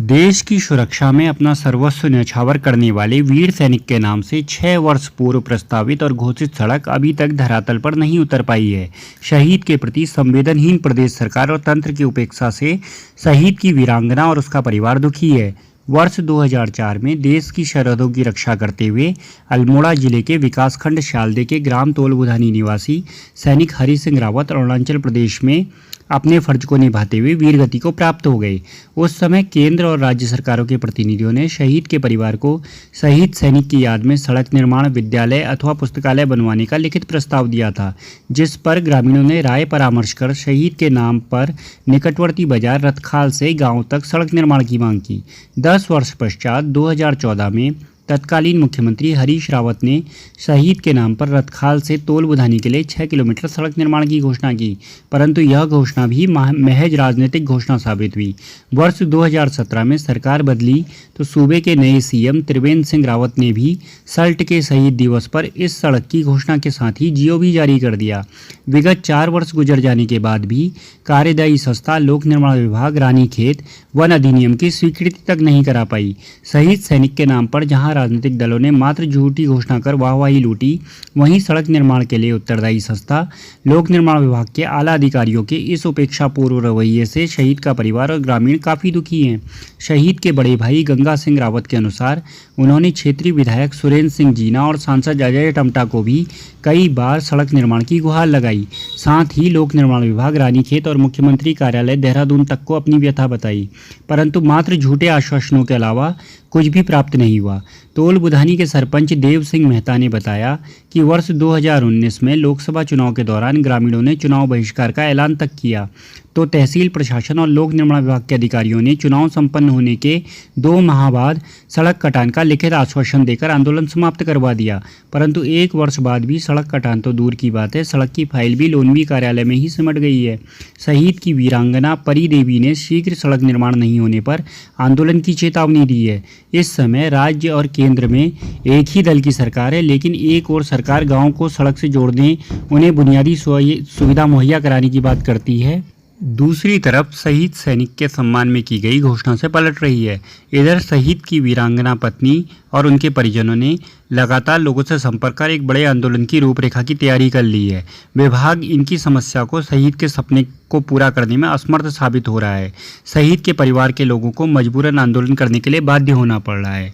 देश की सुरक्षा में अपना सर्वस्व न्यौछावर करने वाले वीर सैनिक के नाम से 6 वर्ष पूर्व प्रस्तावित और घोषित सड़क अभी तक धरातल पर नहीं उतर पाई है। शहीद के प्रति संवेदनहीन प्रदेश सरकार और तंत्र की उपेक्षा से शहीद की वीरांगना और उसका परिवार दुखी है। वर्ष 2004 में देश की सरहदों की रक्षा करते हुए अल्मोड़ा जिले के विकासखंड श्यालदे के ग्राम तोलबुधानी निवासी सैनिक हरि सिंह रावत अरुणाचल प्रदेश में अपने फर्ज को निभाते हुए वीरगति को प्राप्त हो गए। उस समय केंद्र और राज्य सरकारों के प्रतिनिधियों ने शहीद के परिवार को शहीद सैनिक की याद में सड़क निर्माण, विद्यालय अथवा पुस्तकालय बनवाने का लिखित प्रस्ताव दिया था, जिस पर ग्रामीणों ने राय परामर्श कर शहीद के नाम पर निकटवर्ती बाजार रतखाल से गांव तक सड़क निर्माण की मांग की। 10 वर्ष पश्चात 2014 में तत्कालीन मुख्यमंत्री हरीश रावत ने शहीद के नाम पर रतखाल से तोलबुधानी के लिए 6 किलोमीटर सड़क निर्माण की घोषणा की, परंतु यह घोषणा भी महज राजनीतिक घोषणा साबित हुई। वर्ष 2017 में सरकार बदली तो सूबे के नए सीएम त्रिवेंद्र सिंह रावत ने भी सल्ट के शहीद दिवस पर इस सड़क की घोषणा के साथ ही जीओ भी जारी कर दिया। विगत 4 वर्ष गुजर जाने के बाद भी कार्यदायी संस्था लोक निर्माण विभाग रानीखेत वन अधिनियम की स्वीकृति तक नहीं करा पाई। शहीद सैनिक के नाम पर जहां राजनीतिक दलों ने मात्र झूठी घोषणा कर वाहवाही लूटी, वहीं सड़क निर्माण के लिए उत्तरदायी संस्था लोक निर्माण विभाग के आला अधिकारियों के इस उपेक्षापूर्व रवैये से शहीद का परिवार और ग्रामीण काफ़ी दुखी हैं। शहीद के बड़े भाई गंगा सिंह रावत के अनुसार उन्होंने क्षेत्रीय विधायक सुरेंद्र सिंह जीना और सांसद अजय टमटा को भी कई बार सड़क निर्माण की गुहार लगाई। साथ ही लोक निर्माण विभाग रानीखेत और मुख्यमंत्री कार्यालय देहरादून तक को अपनी व्यथा बताई, परंतु मात्र झूठे आश्वासनों के अलावा कुछ भी प्राप्त नहीं हुआ। तोलबुधानी के सरपंच देव सिंह मेहता ने बताया कि वर्ष 2019 में लोकसभा चुनाव के दौरान ग्रामीणों ने चुनाव बहिष्कार का ऐलान तक किया, तो तहसील प्रशासन और लोक निर्माण विभाग के अधिकारियों ने चुनाव संपन्न होने के 2 माह बाद सड़क कटान का लिखित आश्वासन देकर आंदोलन समाप्त करवा दिया, परंतु 1 वर्ष बाद भी सड़क कटान तो दूर की बात है, सड़क की फाइल भी लोनवी कार्यालय में ही सिमट गई है। शहीद की वीरांगना परी देवी ने शीघ्र सड़क निर्माण नहीं होने पर आंदोलन की चेतावनी दी है। इस समय राज्य और केंद्र में एक ही दल की सरकार है, लेकिन एक और सरकार गाँव को सड़क से जोड़ने, उन्हें बुनियादी सुविधा मुहैया कराने की बात करती है, दूसरी तरफ शहीद सैनिक के सम्मान में की गई घोषणा से पलट रही है। इधर शहीद की वीरांगना पत्नी और उनके परिजनों ने लगातार लोगों से संपर्क कर एक बड़े आंदोलन की रूपरेखा की तैयारी कर ली है। विभाग इनकी समस्या को शहीद के सपने को पूरा करने में असमर्थ साबित हो रहा है। शहीद के परिवार के लोगों को मजबूरन आंदोलन करने के लिए बाध्य होना पड़ रहा है।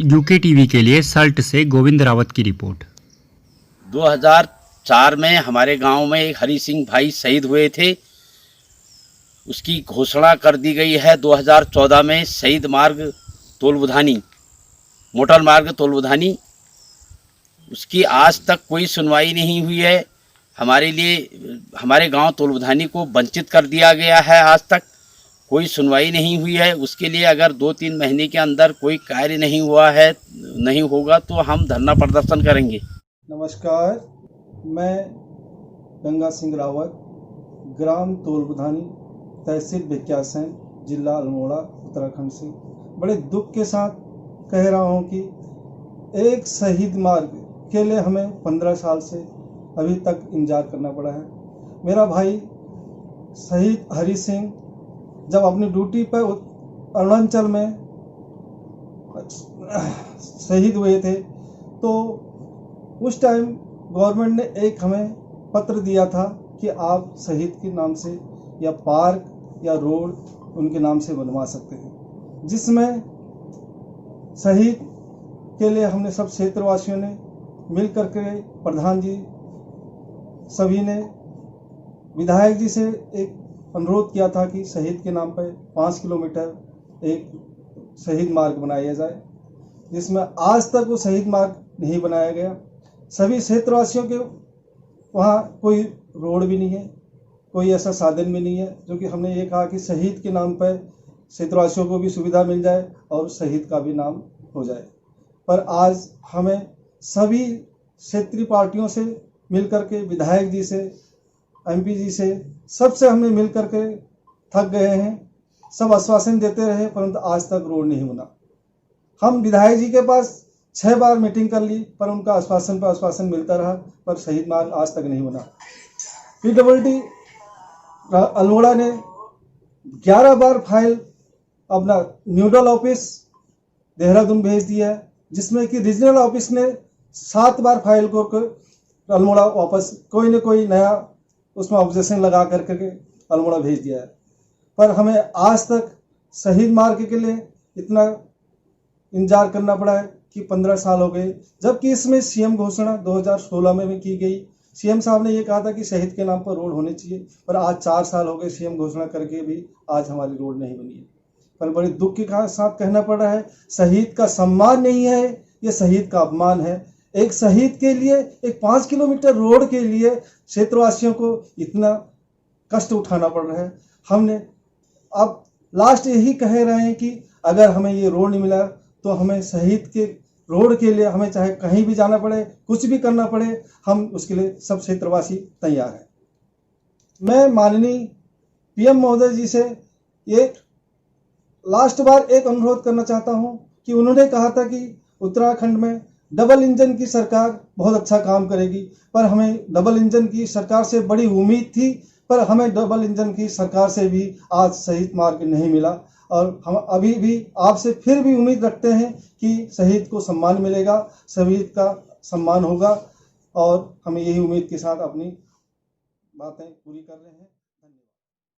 यूके टीवी के लिए सल्ट से गोविंद रावत की रिपोर्ट। 2004 में हमारे गांव में एक हरि सिंह भाई शहीद हुए थे, उसकी घोषणा कर दी गई है। 2014 में शहीद मार्ग तोलबुधानी, मोटर मार्ग तोलबुधानी, उसकी आज तक कोई सुनवाई नहीं हुई है। हमारे गांव तोलबुधानी को वंचित कर दिया गया है, आज तक कोई सुनवाई नहीं हुई है। उसके लिए अगर 2-3 महीने के अंदर कोई कार्य नहीं होगा तो हम धरना प्रदर्शन करेंगे। नमस्कार, मैं गंगा सिंह रावत, ग्राम तोलबुधानी, तहसील भिकियासैन, जिला अल्मोड़ा, उत्तराखंड से बड़े दुख के साथ कह रहा हूं कि एक शहीद मार्ग के लिए हमें 15 साल से अभी तक इंतजार करना पड़ा है। मेरा भाई शहीद हरि सिंह जब अपनी ड्यूटी पर अरुणाचल में शहीद हुए थे, तो उस टाइम गवर्नमेंट ने एक हमें पत्र दिया था कि आप शहीद के नाम से या पार्क या रोड उनके नाम से बनवा सकते हैं, जिसमें शहीद के लिए हमने सब क्षेत्रवासियों ने मिल करके, प्रधान जी सभी ने विधायक जी से एक अनुरोध किया था कि शहीद के नाम पर 5 किलोमीटर एक शहीद मार्ग बनाया जाए, जिसमें आज तक वो शहीद मार्ग नहीं बनाया गया। सभी क्षेत्रवासियों के वहाँ कोई रोड भी नहीं है, कोई ऐसा साधन भी नहीं है, जो कि हमने ये कहा कि शहीद के नाम पर क्षेत्रवासियों को भी सुविधा मिल जाए और शहीद का भी नाम हो जाए। पर आज हमें सभी क्षेत्रीय पार्टियों से मिल करके, विधायक जी से, एमपी जी से, सबसे हमने मिल करके थक गए हैं। सब आश्वासन देते रहे, परंतु आज तक रोड नहीं बना। हम विधायक जी के पास 6 बार मीटिंग कर ली, पर उनका आश्वासन पर आश्वासन मिलता रहा, पर शहीद मार्ग आज तक नहीं बना। PWD अल्मोड़ा ने 11 बार फाइल अपना न्यूडल ऑफिस देहरादून भेज दिया है, जिसमें कि रीजनल ऑफिस ने 7 बार फाइल को अल्मोड़ा वापस कोई न कोई नया उसमें ऑब्जेक्शन लगा करके अल्मोड़ा भेज दिया है। पर हमें आज तक शहीद मार्ग के लिए इतना इंतजार करना पड़ा है कि 15 साल हो गए, जबकि इसमें सीएम घोषणा 2016 में भी की गई। सीएम साहब ने ये कहा था कि शहीद के नाम पर रोड होने चाहिए, पर आज 4 साल हो गए सीएम घोषणा करके भी आज हमारी रोड नहीं बनी है। पर बड़े दुख के साथ कहना पड़ रहा है, शहीद का सम्मान नहीं है, ये शहीद का अपमान है। एक शहीद के लिए, एक 5 किलोमीटर रोड के लिए क्षेत्रवासियों को इतना कष्ट उठाना पड़ रहा है। हमने अब लास्ट यही कह रहे हैं कि अगर हमें ये रोड नहीं मिला तो हमें शहीद के रोड के लिए हमें चाहे कहीं भी जाना पड़े, कुछ भी करना पड़े, हम उसके लिए सब क्षेत्रवासी तैयार हैं। मैं माननीय पीएम महोदय जी से एक लास्ट बार एक अनुरोध करना चाहता हूं कि उन्होंने कहा था कि उत्तराखंड में डबल इंजन की सरकार बहुत अच्छा काम करेगी, पर हमें डबल इंजन की सरकार से बड़ी उम्मीद थी, पर हमें डबल इंजन की सरकार से भी आज शहीद मार्ग नहीं मिला। और हम अभी भी आपसे फिर भी उम्मीद रखते हैं कि शहीद को सम्मान मिलेगा, शहीद का सम्मान होगा, और हम यही उम्मीद के साथ अपनी बातें पूरी कर रहे हैं।